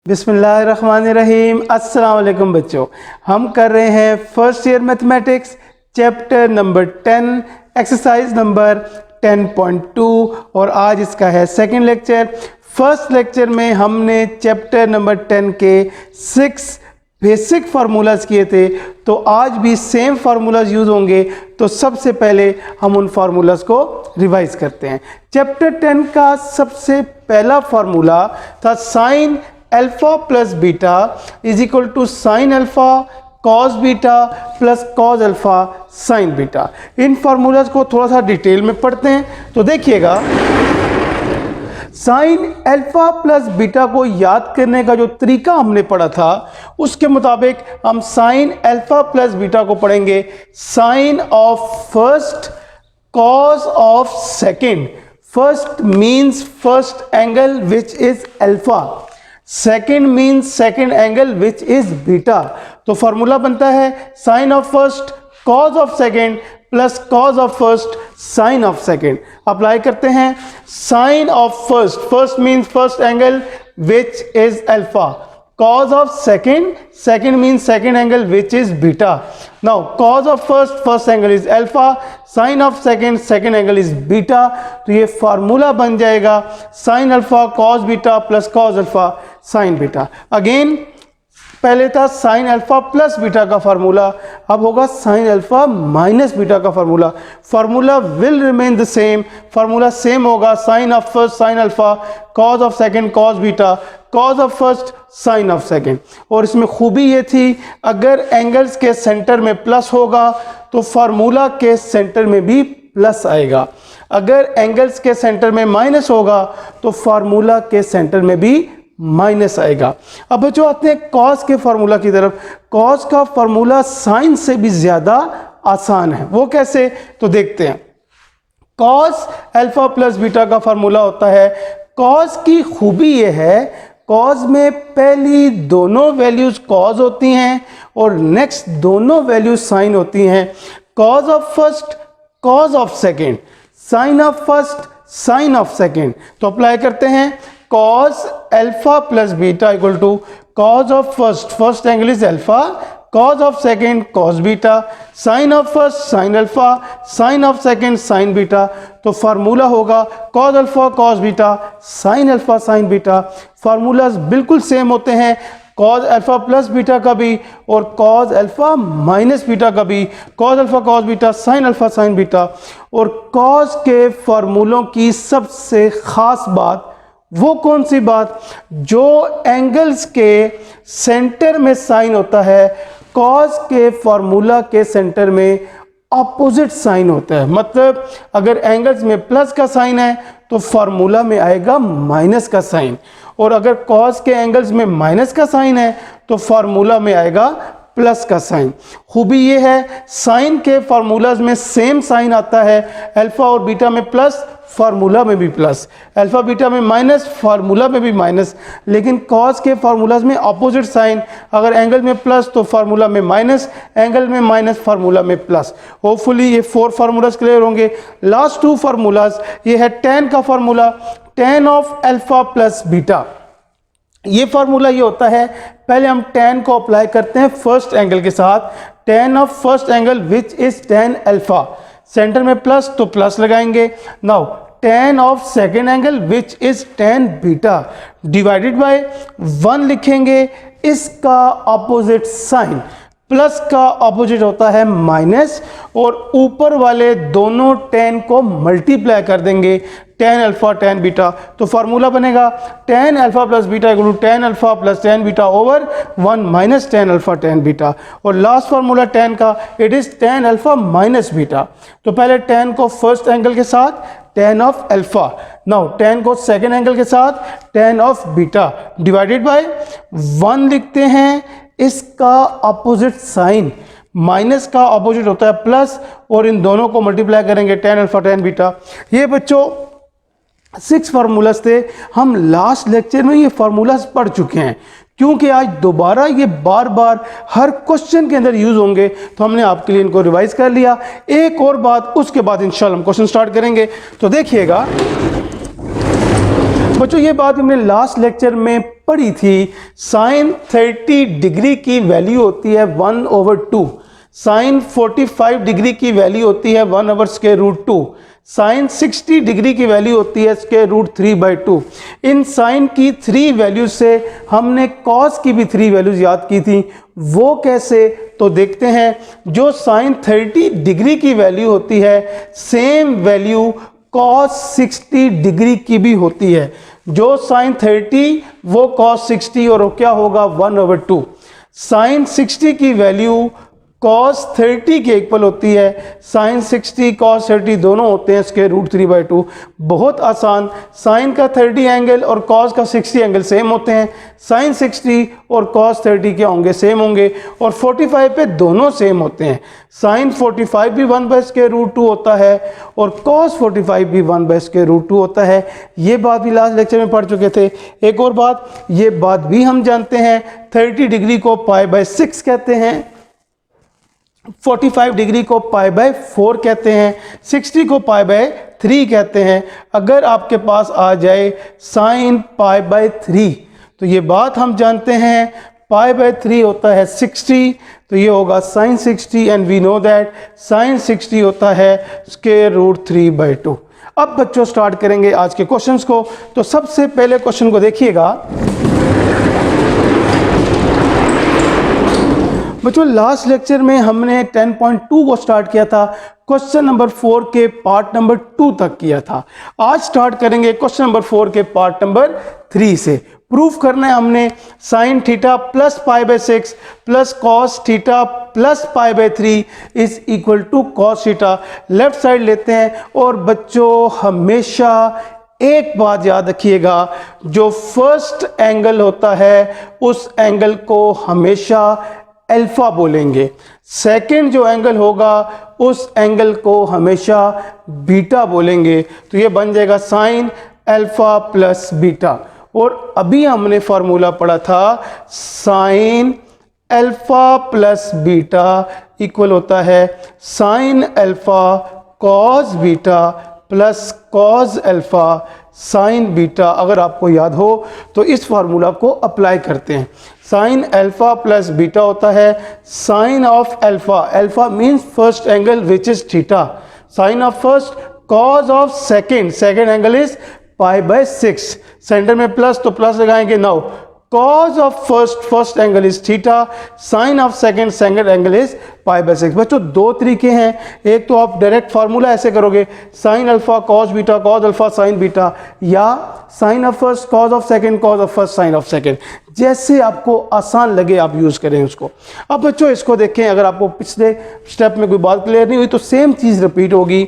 बिस्मिल्लाहिर्रहमानिर्रहीम। अस्सलाम वालेकुम बच्चों, हम कर रहे हैं first year mathematics chapter number 10 exercise number 10.2 और आज इसका है सेकंड लेक्चर। फर्स्ट लेक्चर में हमने चैप्टर नंबर 10 के 6 बेसिक फार्मूलाज किए थे, तो आज भी सेम फार्मूलाज यूज़ होंगे। तो सबसे पहले हम उन फार्मूलाज को रिवाइज करते हैं। चैप्टर 10 का सबसे पहला फार्मूला था sine alpha plus beta is equal to sine alpha cos beta plus cos alpha sine beta. इन फार्मूलाज को थोड़ा सा डिटेल में पढ़ते हैं। तो देखिएगा, साइन अल्फा प्लस बीटा को याद करने का जो तरीका हमने पढ़ा था, उसके मुताबिक हम साइन अल्फा प्लस बीटा को पढ़ेंगे sine of first cos of second. First means first angle which is alpha, second means second angle which is beta. तो फॉर्मूला बनता है sine of first cos of second plus cos of first sine of second. Apply करते हैं sine of first, first means first angle which is alpha, cos of second means second angle which is beta. Now cos of first angle is alpha, sin of second angle is beta. तो ये formula बन जाएगा sin alpha cos beta plus cos alpha sin beta. Again पहले था sine alpha plus beta का formula, अब होगा sine alpha minus beta का formula. Formula will remain the same, formula same होगा sine of first sine alpha cos of second cos beta cos of first sine of second. और इसमें खूबी ये थी, अगर एंगल्स के सेंटर में प्लस होगा तो फार्मूला के सेंटर में भी प्लस आएगा, अगर एंगल्स के सेंटर में माइनस होगा तो फार्मूला के सेंटर में भी माइनस आएगा। अब बच्चों आते हैं कॉस के फार्मूला की तरफ। कॉस का फार्मूला साइन से भी ज्यादा आसान है, वो कैसे? तो देखते हैं। कॉस अल्फा प्लस बीटा का फार्मूला होता है, कॉस की खूबी ये है, कॉस में पहली दोनों वैल्यूज कॉस होती हैं और नेक्स्ट दोनों वैल्यूज साइन होती हैं। Cos of first cos of second, sine of first sine of second. तो अप्लाई करते हैं cos alpha plus beta equal to cos of first angle is alpha, cos of second cos beta, sine of first sine alpha sine of second sine beta. तो formula होगा cos alpha cos beta sine alpha sine beta. Formulas बिल्कुल same होते हैं, cos alpha plus beta का भी और cos alpha minus beta का भी, cos alpha cos beta sine alpha sine beta. और cos के फार्मूलों की सबसे खास बात वो कौन सी बात? जो एंगल्स के सेंटर में साइन होता है, कॉस के फार्मूला के सेंटर में ऑपोजिट साइन होता है। मतलब अगर एंगल्स में प्लस का साइन है तो फार्मूला में आएगा माइनस का साइन, और अगर कॉस के एंगल्स में माइनस का साइन है तो फार्मूला में आएगा प्लस का साइन। खूबी ये है, साइन के फार्मूलाज में सेम साइन आता है, अल्फा और बीटा में प्लस फार्मूला में भी प्लस, अल्फा बीटा में माइनस फार्मूला में भी माइनस। लेकिन कॉस के फार्मूलाज में ऑपोजिट साइन, अगर एंगल में प्लस तो फार्मूला में माइनस, एंगल में माइनस फार्मूला में प्लस। होपफुली ये 4 फार्मूलाज क्लियर होंगे। लास्ट 2 फार्मूलाज, ये है tan का formula, tan of alpha plus beta. ये फार्मूला ये होता है, पहले हम tan को अप्लाई करते हैं फर्स्ट एंगल के साथ, tan of first angle which is tan alpha, centre में प्लस तो प्लस लगाएंगे। Now tan of second angle which is tan beta divided by 1 लिखेंगे, इसका ऑपोजिट साइन, प्लस का ऑपोजिट होता है माइनस, और ऊपर वाले दोनों tan को मल्टीप्लाई कर देंगे, tan अल्फा tan बीटा। तो फार्मूला बनेगा tan alpha plus beta equal to tan alpha plus tan beta over 1 minus tan alpha tan beta. और लास्ट फार्मूला tan का, it is tan alpha minus beta. तो पहले tan को first angle के साथ tan of alpha, now tan को second angle के साथ tan of beta divided by 1 लिखते हैं, इसका ऑपोजिट साइन, माइनस का ऑपोजिट होता है प्लस, और इन दोनों को मल्टीप्लाई करेंगे tan अल्फा tan बीटा। ये बच्चों 6 फार्मूलाज थे, हम लास्ट लेक्चर में ये फार्मूलाज पढ़ चुके हैं। क्योंकि आज दोबारा ये बार बार हर क्वेश्चन के अंदर यूज होंगे, तो हमने आपके लिए इनको रिवाइज कर लिया। एक और बात, उसके बाद इंशाल्लाह हम क्वेश्चन स्टार्ट करेंगे। तो देखिएगा, बच्चों ये बात हमने लास्ट लेक्चर में पढ़ी थी, साइन 30 डिग्री की वैल्यू होती है 1/2, साइन 45 डिग्री की वैल्यू होती है 1/√2, साइन 60 डिग्री की वैल्यू होती है √3/2। इन साइन की 3 वैल्यूज से हमने कॉस की भी 3 वैल्यूज याद की थी। वो कैसे, तो देखते हैं। जो साइन 30 डिग्री की वैल्यू होती है, सेम वैल्यू कॉस 60 डिग्री की भी होती है। जो साइन 30 वो कॉस 60 और क्या होगा 1/2। साइन 60 की वैल्यू cos 30 के इक्वल होती है। साइन 60 cos 30 दोनों होते हैं इसके √3/2। बहुत आसान, साइन का 30 एंगल और cos का 60 एंगल सेम होते हैं। साइन 60 और cos 30 क्या होंगे, सेम होंगे। और 45 पे दोनों सेम होते हैं। साइन 45 भी 1/√2 होता है और cos 45 भी 1/√2 होता है। ये बात भी लास्ट लेक्चर में पढ़ चुके थे। एक और बात, ये बात भी हम जानते हैं, 30 डिग्री को π/6 कहते हैं, 45 डिग्री को π/4 कहते हैं, 60 को π/3 कहते हैं। अगर आपके पास आ जाए साइन π/3 तो ये बात हम जानते हैं, π/3 होता है 60, तो ये होगा sine 60 and we know that sine 60 होता है √3/2। अब बच्चों स्टार्ट करेंगे आज के क्वेश्चंस को। तो सबसे पहले क्वेश्चन को देखिएगा। बच्चों लास्ट लेक्चर में हमने 10.2 को स्टार्ट किया था, क्वेश्चन नंबर 4 के पार्ट नंबर 2 तक किया था। आज स्टार्ट करेंगे क्वेश्चन नंबर 4 के पार्ट नंबर 3 से। प्रूफ करना है हमने साइन थीटा प्लस π/6 प्लस cos theta plus π/3 is equal to cos theta. Left side लेते हैं और बच्चों हमेशा एक बात याद रखिएगा, जो फर्स्ट एंगल होता है उस एंगल को हमेशा अल्फा बोलेंगे, सेकंड जो एंगल होगा उस एंगल को हमेशा बीटा बोलेंगे। तो ये बन जाएगा साइन अल्फा प्लस बीटा। और अभी हमने फॉर्मूला पढ़ा था, sine alpha plus beta equal होता है sine alpha cos beta plus cos alpha sine beta. अगर आपको याद हो तो इस फार्मूला को अप्लाई करते हैं। साइन अल्फा प्लस बीटा होता है sine of alpha, alpha means first angle which is theta, sine of first cos of second, second angle is π/6, centre में प्लस तो प्लस लगाएंगे। Now cos of first angle is theta, sine of second angle is π/6। बच्चों दो तरीके हैं, एक तो आप डायरेक्ट फार्मूला ऐसे करोगे sine alpha cos beta cos alpha sine beta, या sine of first cos of second cos of first sine of second, जैसे आपको आसान लगे आप यूज करें उसको। अब बच्चों इसको देखें, अगर आपको पिछले स्टेप में कोई बात क्लियर नहीं हुई तो सेम चीज रिपीट होगी।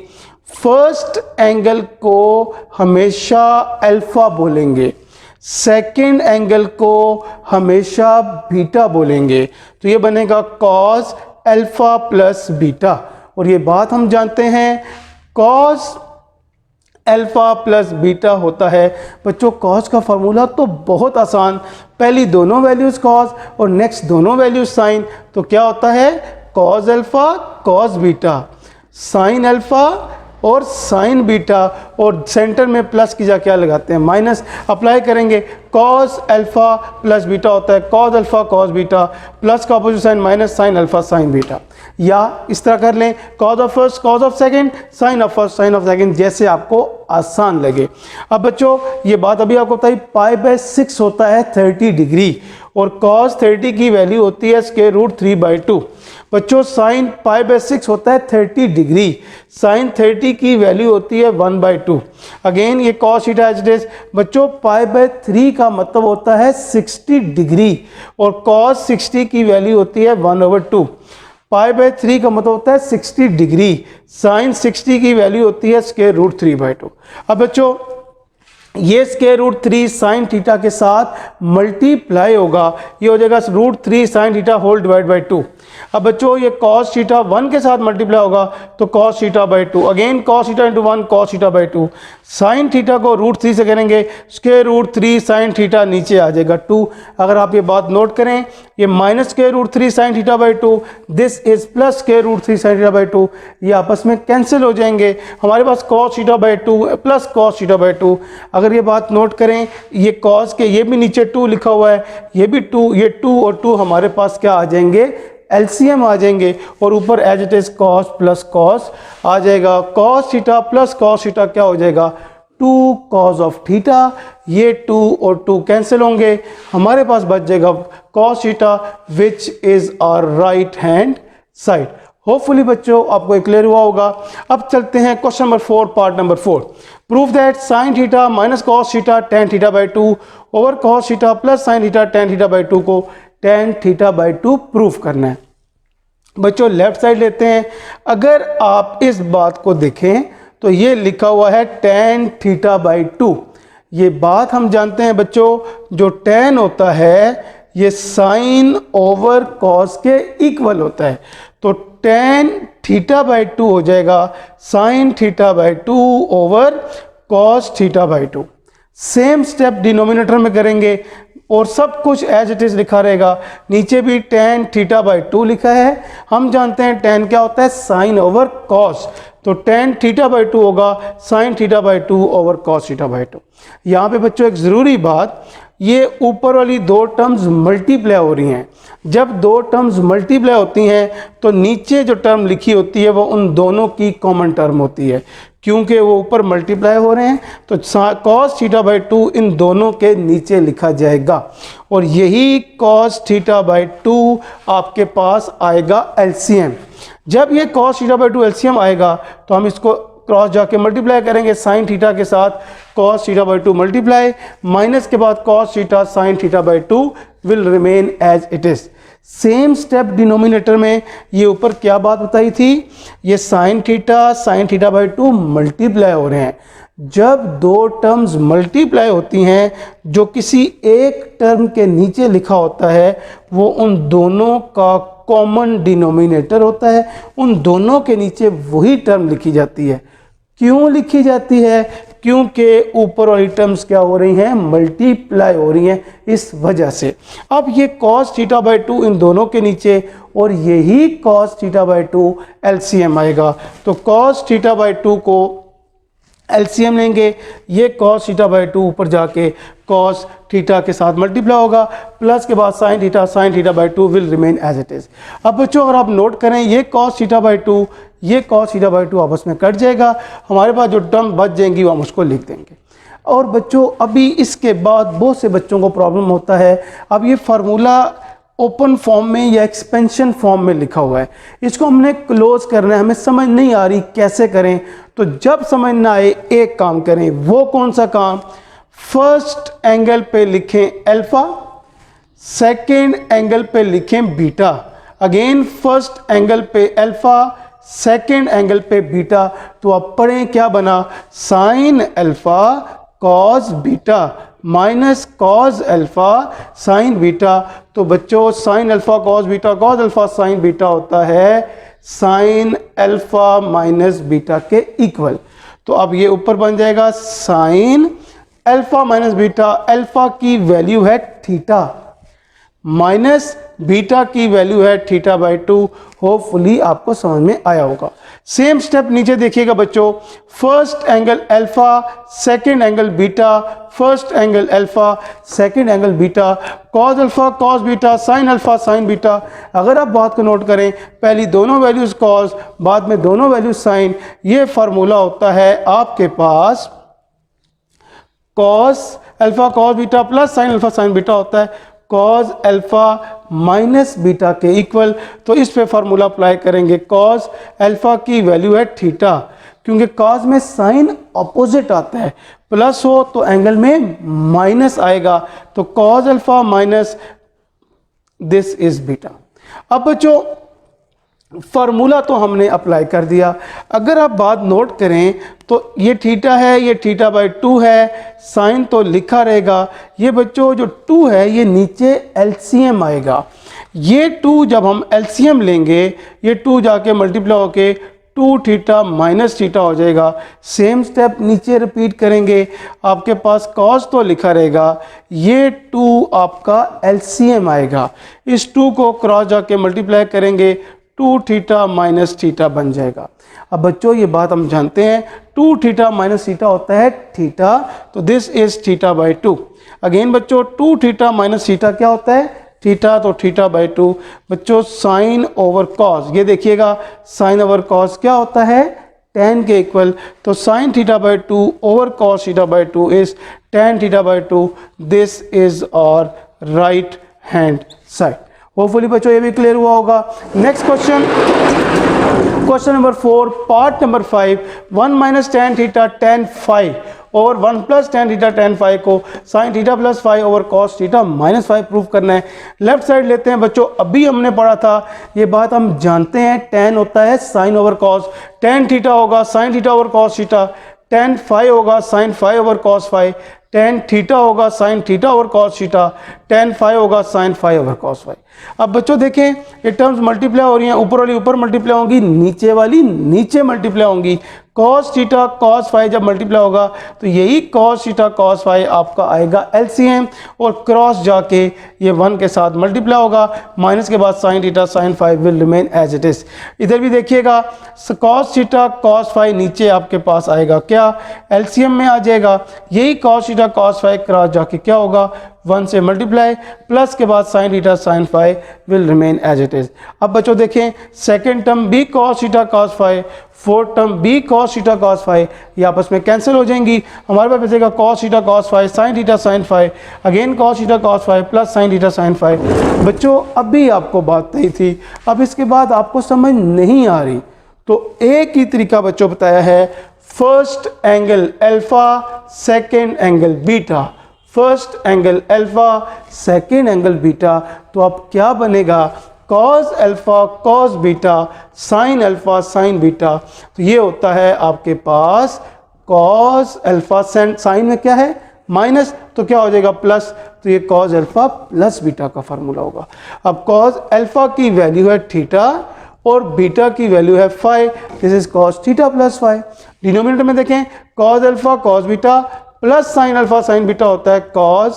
फर्स्ट एंगल को हमेशा अल्फा बोलेंगे, सेकेंड एंगल को हमेशा बीटा बोलेंगे, तो ये बनेगा कॉस अल्फा प्लस बीटा। और ये बात हम जानते हैं, कॉस अल्फा प्लस बीटा होता है। बच्चों कॉस का फॉर्मूला तो बहुत आसान, पहली दोनों वैल्यूज कॉस और नेक्स्ट दोनों वैल्यूज साइन, तो क्या होता है cos alpha cos beta, sine alpha और साइन बीटा, और सेंटर में प्लस की जगह क्या लगाते हैं माइनस, अप्लाई करेंगे कॉस अल्फा प्लस बीटा होता है cos alpha cos beta, plus का opposite sign minus sine alpha sine beta. या इस तरह कर लें cos of first cos of second sine of first sine of second, जैसे आपको आसान लगे। अब बच्चों ये बात अभी आपको बताई, π/6 होता है 30 डिग्री और cos 30 की वैल्यू होती है √3/2। बच्चों साइन π/6 होता है 30 डिग्री, साइन 30 की वैल्यू होती है 1/2। अगेन ये cos theta as it is. बच्चों π/3 का मतलब होता है 60 डिग्री और cos 60 की वैल्यू होती है 1/2। π/3 का मतलब होता है 60 डिग्री, साइन 60 की वैल्यू होती है √3/2। अब बच्चों ये √3 साइन थीटा के साथ मल्टीप्लाई होगा, ये हो जाएगा √3 sine theta whole divide by 2। अब बच्चों ये cos थीटा 1 के साथ मल्टीप्लाई होगा तो cos theta by 2, again cos theta into 1 cos theta by 2। Sine theta को √3 से करेंगे, √3 साइन थीटा नीचे आ जाएगा 2। अगर आप ये बात नोट करें, ये minus √3 sine theta by 2, this is plus √3 sine theta by 2, ये आपस में कैंसिल हो जाएंगे। हमारे पास cos theta by 2 plus cos theta by 2। अगर अगर ये बात नोट करें, ये कॉस के ये भी नीचे 2 लिखा हुआ है, ये भी 2, ये 2 और 2 हमारे पास क्या आ जाएंगे, एलसीएम आ जाएंगे, और ऊपर as it is cos plus cos आ जाएगा। Cos theta plus cos theta क्या हो जाएगा, 2 कॉस ऑफ थीटा। ये 2 और 2 कैंसिल होंगे, हमारे पास बच जाएगा cos theta which is our right hand side. Hopefully बच्चों आपको ये क्लियर हुआ होगा। अब चलते हैं question number 4, part number 4। Prove that sine theta minus cos theta tan theta by 2 over cos theta plus sine theta tan theta by 2 को tan theta by 2 prove करना है। बच्चों लेफ्ट साइड लेते हैं, अगर आप इस बात को देखें तो ये लिखा हुआ है tan थीटा बाई 2। ये बात हम जानते हैं बच्चों, जो tan होता है ये साइन ओवर कॉस के इक्वल होता है, तो tan थीटा बाई 2 हो जाएगा sign theta by 2 over cos theta by 2। Same step denominator में करेंगे और सब कुछ एज इट इज लिखा रहेगा। नीचे भी tan थीटा बाई 2 लिखा है, हम जानते हैं tan क्या होता है, साइन ओवर कॉस, तो tan थीटा बाई 2 होगा sign theta by 2 over cos theta by 2। यहाँ पे बच्चों एक ज़रूरी बात, ये ऊपर वाली 2 टर्म्स मल्टीप्लाई हो रही हैं। जब 2 टर्म्स मल्टीप्लाई होती हैं तो नीचे जो टर्म लिखी होती है वो उन दोनों की कॉमन टर्म होती है, क्योंकि वो ऊपर मल्टीप्लाई हो रहे हैं तो कॉस थीटा बाई 2 इन दोनों के नीचे लिखा जाएगा, और यही कॉस थीटा बाई 2 आपके पास आएगा एलसीएम। जब ये कॉस थीटा बाई 2 एलसीएम आएगा तो हम इसको क्रॉस जाके मल्टीप्लाई करेंगे, साइन थीटा के साथ cos theta by 2 multiply, minus के बाद cos theta sine theta by 2 will remain as it is. Same step denominator में ये ऊपर क्या बात बताई थी, ये साइन थीटा बाई 2 मल्टीप्लाई हो रहे हैं। जब 2 टर्म्स मल्टीप्लाई होती हैं, जो किसी एक टर्म के नीचे लिखा होता है वो उन दोनों का कॉमन डिनोमिनेटर होता है, उन दोनों के नीचे वही टर्म लिखी जाती है। क्यों लिखी जाती है, क्योंकि ऊपर वाली टर्म्स क्या हो रही हैं, मल्टीप्लाई हो रही हैं, इस वजह से। अब ये cos थीटा बाई 2 इन दोनों के नीचे और यही cos थीटा बाई 2 एलसीएम आएगा, तो cos थीटा बाई 2 को एलसीएम लेंगे, ये cos थीटा बाई 2 ऊपर जाके cos थीटा के साथ मल्टीप्लाई होगा, प्लस के बाद sine theta by 2 will remain as it is. अब बच्चों अगर आप नोट करें, ये cos थीटा बाई 2 ये cos थीटा बाई 2 आपस में कट जाएगा, हमारे पास जो टर्म बच जाएंगी वो हम उसको लिख देंगे। और बच्चों अभी इसके बाद बहुत से बच्चों को प्रॉब्लम होता है, अब ये फार्मूला ओपन फॉर्म में या एक्सपेंशन फॉर्म में लिखा हुआ है, इसको हमने क्लोज करना है, हमें समझ नहीं आ रही कैसे करें। तो जब समझ ना आए एक काम करें, वो कौन सा काम, फर्स्ट एंगल पे लिखें अल्फा, सेकेंड एंगल पे लिखें बीटा, अगेन फर्स्ट एंगल पे अल्फा, सेकेंड एंगल पे बीटा, तो अब पढ़ें क्या बना, sign alpha cos beta minus cos alpha sine beta. तो बच्चों sine alpha cos beta, cos alpha sine beta होता है साइन अल्फा माइनस बीटा के इक्वल। तो अब ये ऊपर बन जाएगा sine alpha minus beta, alpha की वैल्यू है थीटा माइनस बीटा की वैल्यू है थीटा बाई 2। होपफुली आपको समझ में आया होगा। सेम स्टेप नीचे देखिएगा बच्चों, first angle alpha, second angle beta, first angle alpha, second angle beta, cos alpha cos beta, sine alpha sine beta. अगर आप बात को नोट करें, पहली दोनों वैल्यूज कॉस, बाद में दोनों वैल्यूज साइन, ये फार्मूला होता है आपके पास cos alpha cos beta plus sine alpha sine beta होता है कॉस अल्फा माइनस बीटा के इक्वल। तो इस पे फार्मूला अप्लाई करेंगे, कॉस अल्फा की वैल्यू है थीटा, क्योंकि कॉस में साइन अपोजिट आता है, प्लस हो तो एंगल में माइनस आएगा, तो cos alpha minus this is beta. अब बच्चों फार्मूला तो हमने अप्लाई कर दिया, अगर आप बात नोट करें तो ये थीटा है, ये थीटा बाई 2 है, साइन तो लिखा रहेगा, ये बच्चों जो 2 है ये नीचे एलसीएम आएगा, ये 2 जब हम एलसीएम लेंगे ये 2 जाके मल्टीप्लाई होके 2 थीटा माइनस थीटा हो जाएगा। सेम स्टेप नीचे रिपीट करेंगे, आपके पास कॉस तो लिखा रहेगा, ये 2 आपका एलसीएम आएगा, इस 2 को क्रॉस जाके मल्टीप्लाई करेंगे, 2 थीटा माइनस थीटा बन जाएगा। अब बच्चों ये बात हम जानते हैं 2 थीटा माइनस थीटा होता है थीटा, तो this is theta by 2। Again बच्चों 2 थीटा माइनस थीटा क्या होता है थीटा, तो थीटा बाई 2। बच्चों साइन ओवर कॉस, ये देखिएगा साइन ओवर कॉस क्या होता है tan के इक्वल, तो sine theta by 2 over cos theta by 2 is tan theta by 2। This is our right hand side. Hopefully बच्चों ये भी क्लियर हुआ होगा। Next question, question number 4 part number 5, 1 minus tan theta tan phi over 1 plus tan theta tan phi को sin theta plus phi over cos theta minus phi prove करना है। Left side लेते हैं बच्चों, अभी हमने पढ़ा था ये बात हम जानते हैं, tan होता है sin over cos, tan theta होगा sin theta over cos theta, tan phi होगा sin phi over cos phi, tan theta होगा sin theta over cos theta, tan phi होगा sin phi over cos phi. अब बच्चों देखें ये terms multiply हो रही हैं, ऊपर वाली ऊपर मल्टीप्लाई होंगी, नीचे वाली नीचे मल्टीप्लाई होंगी। cos थीटा cos फाई जब मल्टीप्लाई होगा तो यही cos थीटा cos फाई आपका आएगा LCM, और क्रॉस जाके ये 1 के साथ मल्टीप्लाई होगा, माइनस के बाद sin theta sin phi will remain as it is. इधर भी देखिएगा cos थीटा cos फाई नीचे आपके पास आएगा क्या LCM में आ जाएगा, यही cos theta cos phi cross जाके क्या होगा 1 से मल्टीप्लाई, प्लस के बाद sin theta sin phi will remain as it is. अब बच्चों देखें सेकेंड टर्म भी cos theta cos phi, fourth term भी cos थीटा cos फाई, ये आपस में कैंसिल हो जाएंगी। हमारे पास बचेगा cos theta cos phi sin theta sin phi, again cos theta cos phi plus sin theta sin phi. बच्चों अभी आपको बात नहीं थी, अब इसके बाद आपको समझ नहीं आ रही तो एक ही तरीका बच्चों बताया है, first angle alpha second angle beta, first angle alpha second angle beta, तो अब क्या बनेगा cos alpha cos beta sin alpha sin beta, तो ये होता है आपके पास cos अल्फा sin में क्या है माइनस, तो क्या हो जाएगा प्लस, तो ये cos अल्फा प्लस बीटा का फार्मूला होगा। अब cos अल्फा की वैल्यू है थीटा और बीटा की वैल्यू है phi, this is cos theta plus phi. Denominator में देखें cos alpha cos beta plus sin alpha sin beta होता है cos,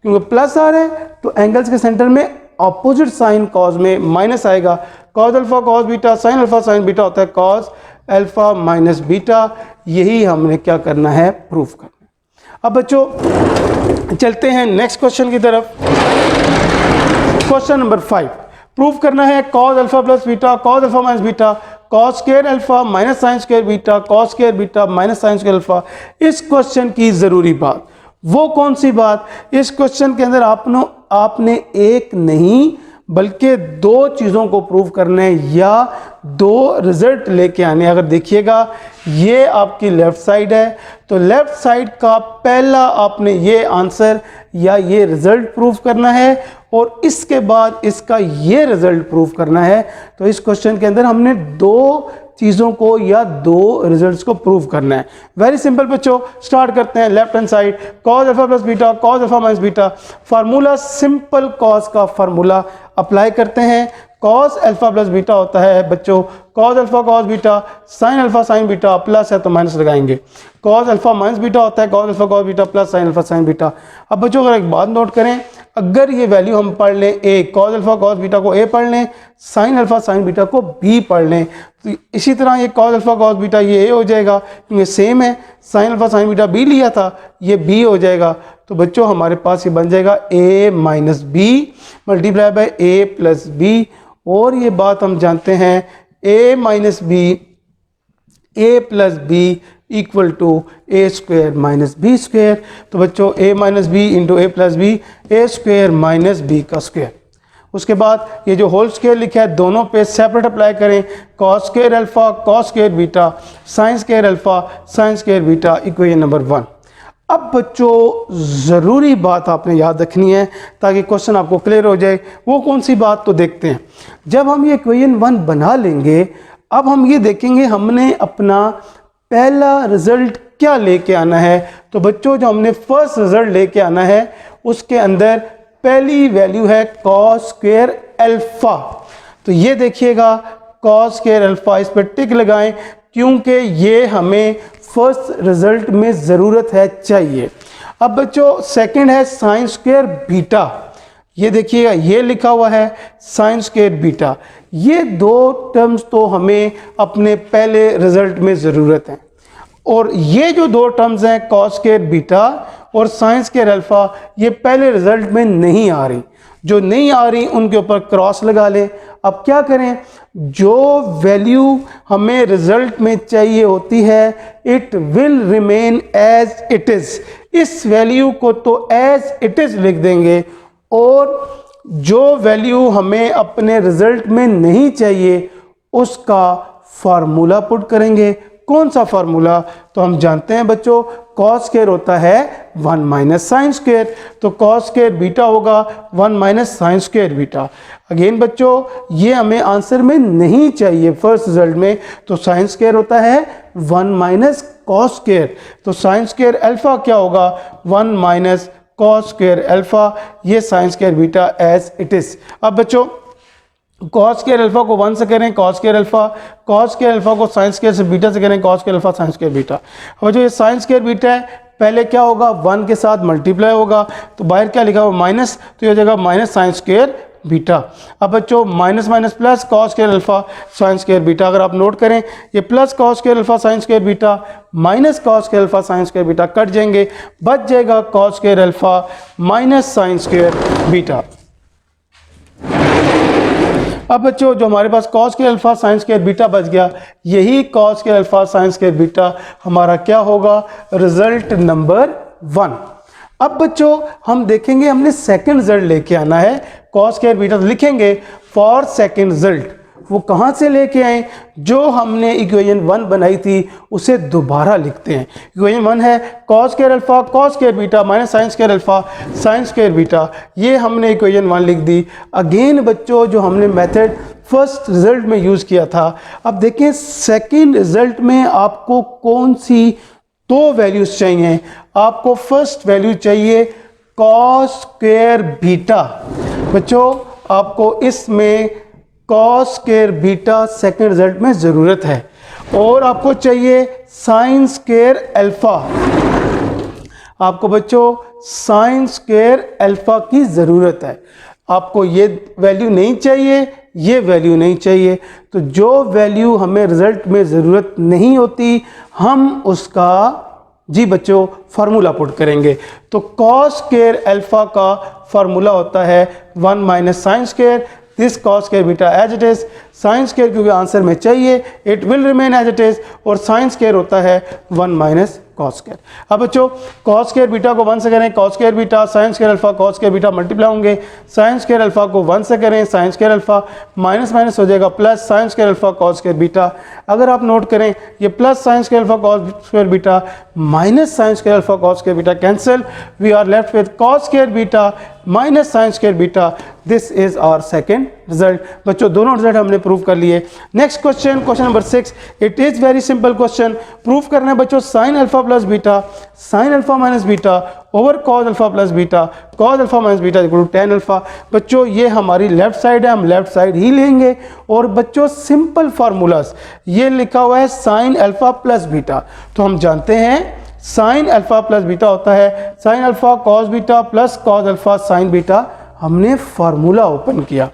क्योंकि प्लस आ रहा है तो एंगल्स के सेंटर में ऑपोजिट साइन cos में माइनस आएगा, cos alpha cos beta sin alpha sin beta होता है cos अल्फा माइनस बीटा। यही हमने क्या करना है प्रूफ करना है। अब बच्चों चलते हैं नेक्स्ट क्वेश्चन की तरफ। क्वेश्चन नंबर 5 प्रूफ करना है cos alpha plus beta cos alpha minus beta cos square alpha minus sine square beta cos square beta minus sine square alpha. इस क्वेश्चन की ज़रूरी बात वो कौन सी बात, इस क्वेश्चन के अंदर आपने एक नहीं बल्कि दो चीज़ों को प्रूव करना है या दो रिजल्ट लेके आने। अगर देखिएगा ये आपकी लेफ्ट साइड है तो लेफ्ट साइड का पहला आपने ये आंसर या ये रिजल्ट प्रूव करना है और इसके बाद इसका ये रिजल्ट प्रूव करना है। तो इस क्वेश्चन के अंदर हमने दो चीज़ों को या दो रिजल्ट्स को प्रूव करना है। वेरी सिंपल बच्चों, स्टार्ट करते हैं left hand side, cos alpha plus beta cos alpha minus beta. Formula simple cos का फार्मूला अप्लाई करते हैं। cos अल्फा प्लस बीटा होता है बच्चों cos alpha cos beta sin alpha sin beta, plus है तो माइनस लगाएंगे। cos अल्फा माइनस बीटा होता है cos alpha cos beta plus sin alpha sin beta. अब बच्चों अगर एक बात नोट करें, अगर ये वैल्यू हम पढ़ लें a, cos alpha cos beta को a पढ़ लें, sin अल्फा sin बीटा को b पढ़ लें, तो इसी तरह ये cos अल्फा cos बीटा ये a हो जाएगा क्योंकि सेम है, sin alpha sin beta b लिया था ये b हो जाएगा। तो बच्चों हमारे पास ये बन जाएगा a minus B multiply by a plus B. और ये बात हम जानते हैं a minus B a plus B equal to A square minus B square. तो बच्चों a minus B into A plus B A square minus B का square. उसके बाद ये जो होल स्क्वायर लिखा है दोनों पे सेपरेट अप्लाई करें, cos square alpha cos square beta sin square alpha sin square beta equation number 1। अब बच्चों ज़रूरी बात आपने याद रखनी है ताकि क्वेश्चन आपको क्लियर हो जाए। वो कौन सी बात, तो देखते हैं। जब हम ये इक्वेशन 1 बना लेंगे, अब हम ये देखेंगे हमने अपना पहला रिजल्ट क्या लेके आना है। तो बच्चों जो हमने फर्स्ट रिजल्ट लेके आना है उसके अंदर पहली वैल्यू है cos स्क्वायर अल्फा। तो ये देखिएगा cos स्क्वायर अल्फा, इस पर टिक लगाएं क्योंकि ये हमें फर्स्ट रिजल्ट में ज़रूरत है चाहिए। अब बच्चों सेकंड है साइन स्क्वायर बीटा, ये देखिएगा ये लिखा हुआ है साइन स्क्वायर बीटा। ये दो टर्म्स तो हमें अपने पहले रिजल्ट में ज़रूरत है, और ये जो दो टर्म्स हैं कॉस स्क्वायर बीटा और साइन स्क्वायर अल्फा, ये पहले रिजल्ट में नहीं आ रही। जो नहीं आ रही उनके ऊपर क्रॉस लगा लें। अब क्या करें, जो वैल्यू हमें रिजल्ट में चाहिए होती है it will remain as it is, इस वैल्यू को तो एज इट इज लिख देंगे, और जो वैल्यू हमें अपने रिजल्ट में नहीं चाहिए उसका फार्मूला पुट करेंगे। कौन सा फार्मूला, तो हम जानते हैं बच्चों कॉस स्क्वायर होता है 1 माइनस साइन स्क्वायर, तो कॉस स्क्वायर बीटा होगा 1 minus sine square beta. Again बच्चों ये हमें आंसर में नहीं चाहिए फर्स्ट रिजल्ट में, तो साइन स्क्वायर होता है 1 माइनस कॉस स्क्वायर, तो साइन स्क्वायर अल्फा क्या होगा 1 माइनस कॉस स्क्वायर अल्फा, ये sine square beta as it is. अब बच्चों कॉस स्क्वायर अल्फा को 1 से करें cos square alpha, cos square alpha को साइन स्क्वायर से बीटा से करें cos square alpha sine square beta. अब जो ये साइन स्क्वायर बीटा है पहले क्या होगा 1 के साथ मल्टीप्लाई होगा, तो बाहर क्या लिखा हुआ माइनस, तो ये हो जाएगा माइनस साइन स्क्वायर बीटा। अब बच्चों minus minus plus cos square alpha sine square beta, अगर आप नोट करें ये plus cos square alpha sine square beta minus cos square alpha sine square beta cut जाएंगे, बच जाएगा cos square alpha minus sine square beta. अब बच्चों जो हमारे पास cos square alpha sine square beta बच गया, यही cos square alpha sine square beta हमारा क्या होगा रिजल्ट नंबर 1। अब बच्चों हम देखेंगे हमने सेकंड रिजल्ट लेके आना है कॉस स्क्वायर बीटा, तो लिखेंगे फॉर सेकंड रिजल्ट, वो कहाँ से लेके आए, जो हमने इक्वेशन 1 बनाई थी उसे दोबारा लिखते हैं। इक्वेशन 1 है cos square alpha cos square beta minus sine square alpha sine square beta, ये हमने इक्वेशन 1 लिख दी। अगेन बच्चों जो हमने मेथड फर्स्ट रिजल्ट में यूज़ किया था, अब देखें सेकंड रिजल्ट में आपको कौन सी दो वैल्यूज चाहिए। आपको फर्स्ट वैल्यू चाहिए कॉस स्क्वायर बीटा, बच्चों आपको इसमें cos square beta second result में ज़रूरत है, और आपको चाहिए साइन स्क्वायर अल्फा, आपको बच्चों साइन स्क्वायर अल्फा की ज़रूरत है। आपको ये वैल्यू नहीं चाहिए, ये वैल्यू नहीं चाहिए, तो जो वैल्यू हमें रिजल्ट में ज़रूरत नहीं होती हम उसका जी बच्चों फार्मूला पुट करेंगे। तो कॉस स्क्वायर अल्फा का फार्मूला होता है 1 minus sine square this cos square beta as it is, sine square क्योंकि आंसर में चाहिए it will remain as it is, और साइन स्क्वायर होता है 1 माइनस कॉस स्क्वायर। अब बच्चों कॉस स्क्वायर बीटा को 1 से करें cos square beta sine square alpha cos square beta multiply होंगे, साइन स्क्वायर अल्फा को 1 से करें sine square alpha minus minus हो जाएगा plus sine square alpha cos square beta. अगर आप नोट करें ये plus sine square alpha cos square beta minus sine square alpha cos square beta cancel, we are left with cos square beta minus sine square beta, this is our second result. बच्चों दोनों result हमने prove कर लिए। Next question, question number 6, it is very simple question. Prove करना है बच्चों sine alpha plus beta sine alpha minus beta over cos alpha plus beta cos alpha minus beta equal to tan alpha. बच्चों ये हमारी left side है, हम left side ही लेंगे, और बच्चों सिंपल फार्मूलाज ये लिखा हुआ है साइन अल्फा प्लस बीटा, तो हम जानते हैं साइन अल्फा प्लस बीटा होता है sine alpha cos beta plus cos alpha sine beta, हमने फार्मूला ओपन किया।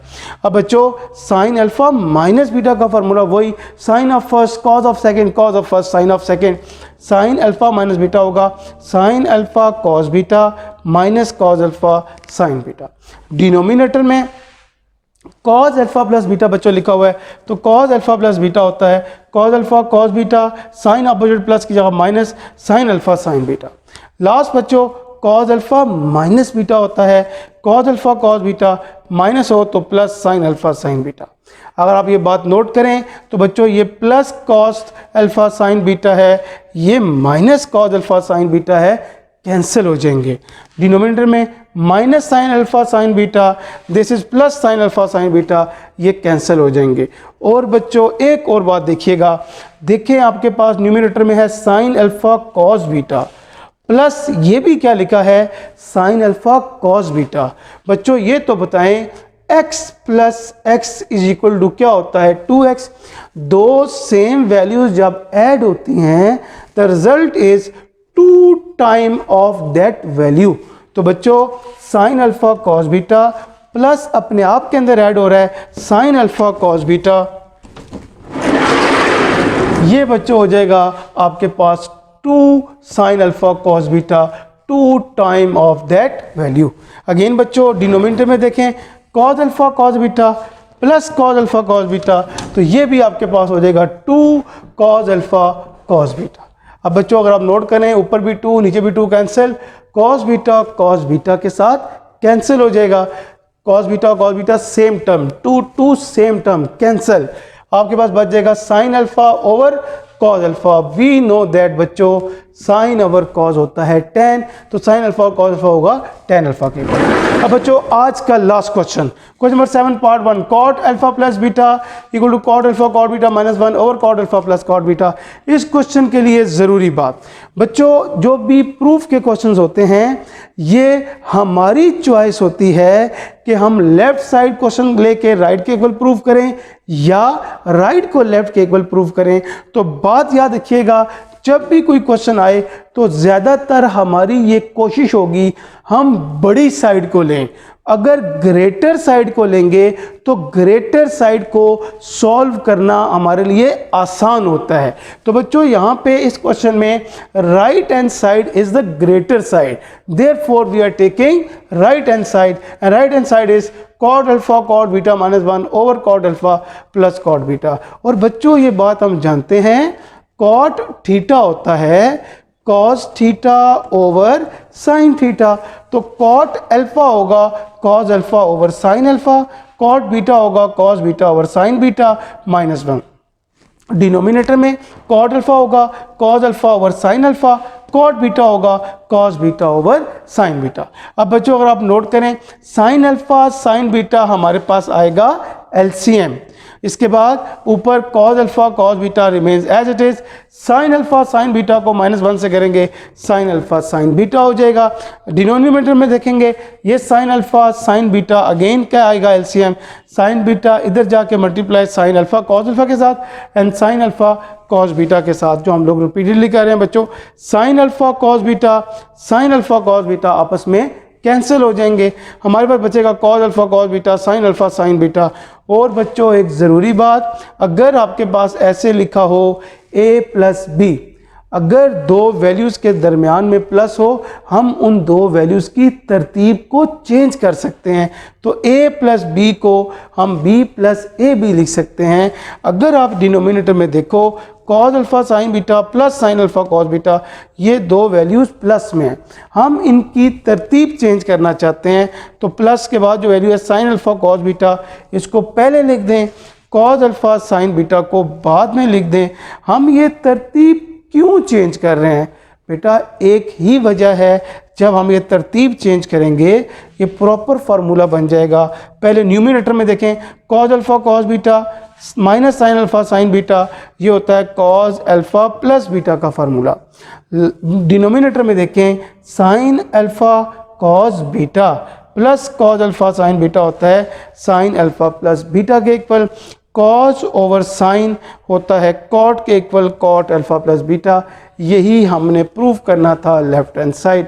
अब बच्चों साइन अल्फा माइनस बीटा का फार्मूला वही sine of first cos of second cos of first sine of second, sine alpha minus beta होगा sine alpha cos beta minus cos alpha sine beta. Denominator में cos alpha plus beta बच्चों लिखा हुआ है, तो cos alpha plus beta होता है cos alpha cos beta sign opposite plus की जगह minus sine alpha sine beta. Last बच्चों कॉस अल्फा माइनस बीटा होता है cos alpha cos beta minus हो तो plus sine alpha sine beta. अगर आप ये बात नोट करें तो बच्चों ये plus cos alpha sine beta है, ये minus cos alpha sine beta है, कैंसिल हो जाएंगे। डिनोमिनेटर में minus sine alpha sine beta this is plus sine alpha sine beta, ये कैंसिल हो जाएंगे। और बच्चों एक और बात देखिएगा, देखें आपके पास न्यूमिनेटर में है sine alpha cos beta plus ये भी क्या लिखा है साइन अल्फा कॉस बीटा। बच्चों ये तो बताएं x plus X is equal to क्या होता है 2x। दो सेम वैल्यूज जब ऐड होती हैं the result is 2 time of that value. तो बच्चों sine alpha cos beta plus अपने आप के अंदर ऐड हो रहा है साइन अल्फा कॉस बीटा। ये बच्चों हो जाएगा आपके पास 2 sign alpha cos beta 2 time of that value. Again बच्चों डिनोमिनेटर में देखें cos alpha cos beta plus cos alpha cos beta, तो ये भी आपके पास हो जाएगा 2 कॉस अल्फा कॉस बीटा। अब बच्चों अगर आप नोट करें ऊपर भी 2 नीचे भी 2 कैंसिल, कॉस बीटा के साथ कैंसिल हो जाएगा, cos beta same term 2 same term cancel, आपके पास बच जाएगा sine alpha over cos alpha. We know that बच्चों साइन ओवर कॉस होता है 10, तो साइन अल्फा और कॉस अल्फा होगा 10 अल्फा के ऊपर। अब बच्चों आज का last question number 7 part 1, cot alpha plus beta equal to cot alpha cot beta minus 1 over cot alpha plus cot beta. इस क्वेश्चन के लिए ज़रूरी बात बच्चों, जो भी प्रूफ के क्वेश्चंस होते हैं ये हमारी चॉइस होती है कि हम लेफ्ट साइड क्वेश्चन लेके राइट के इक्वल प्रूफ करें या राइट को लेफ्ट के इक्वल प्रूफ करें। तो बात याद रखिएगा, जब भी कोई क्वेश्चन आए तो ज़्यादातर हमारी ये कोशिश होगी हम बड़ी साइड को लें। अगर ग्रेटर साइड को लेंगे तो ग्रेटर साइड को सॉल्व करना हमारे लिए आसान होता है। तो बच्चों यहाँ पे इस क्वेश्चन में right hand side is the greater side, therefore we are taking right hand side, and right hand side is cot alpha cot beta minus 1 over cot alpha plus cot beta. और बच्चों ये बात हम जानते हैं cot theta होता है cos theta over sine theta, तो कॉट अल्फा होगा cos alpha over sine alpha, cot beta होगा cos beta over sine beta minus 1। Denominator में कॉट अल्फा होगा cos alpha over sine alpha, cot beta होगा cos beta over sine beta. अब बच्चों अगर आप नोट करें साइन अल्फा साइन बीटा हमारे पास आएगा एलसीएम, इसके बाद ऊपर cos alpha cos beta remains as it is, sine alpha sine beta को -1 से करेंगे साइन अल्फा साइन बीटा हो जाएगा। डिनोमिनेटर में देखेंगे ये sign alpha sine beta again क्या आएगा एलसीएम, साइन बीटा इधर जाके multiply sign alpha cos alpha के साथ and sign alpha cos beta के साथ, जो हम लोग रिपीटेडली कर रहे हैं बच्चों। साइन अल्फा कॉस बीटा आपस में कैंसिल हो जाएंगे, हमारे पास बचेगा cos alpha cos beta sine alpha sine beta. और बच्चों एक ज़रूरी बात, अगर आपके पास ऐसे लिखा हो a प्लस बी, अगर दो वैल्यूज़ के दरमियान में प्लस हो हम उन दो वैल्यूज़ की तरतीब को चेंज कर सकते हैं। तो a प्लस बी को हम b प्लस ए बी लिख सकते हैं। अगर आप डिनोमिनेटर में देखो cos alpha sine beta plus sine alpha cos beta, ये दो वैल्यूज़ प्लस में हैं, हम इनकी तरतीब चेंज करना चाहते हैं। तो प्लस के बाद जो वैल्यू है साइन अल्फा कॉस बीटा, इसको पहले लिख दें, कॉस अल्फा साइन बीटा को बाद में लिख दें। हम ये तरतीब क्यों चेंज कर रहे हैं बेटा, एक ही वजह है, जब हम ये तरतीब चेंज करेंगे ये प्रॉपर फार्मूला बन जाएगा। पहले न्यूमिनेटर में देखें cos alpha cos beta minus sine alpha sine beta, ये होता है कॉस अल्फा प्लस बीटा का फार्मूला। डिनोमिनेटर में देखें sine alpha cos beta plus cos alpha sine beta होता है साइन अल्फा प्लस बीटा के इक्वल, कॉस ओवर साइन होता है कॉट के equal cot alpha plus beta. यही हमने प्रूव करना था लेफ्ट हैंड साइड।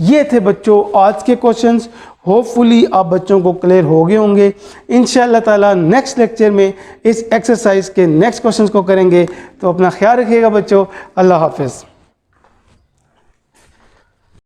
ये थे बच्चों आज के क्वेश्चंस, होपफुली आप बच्चों को क्लियर हो गए होंगे। इंशाअल्लाह ताला नेक्स्ट लेक्चर में इस एक्सरसाइज के नेक्स्ट क्वेश्चंस को करेंगे। तो अपना ख्याल रखिएगा बच्चों, अल्लाह हाफिज़।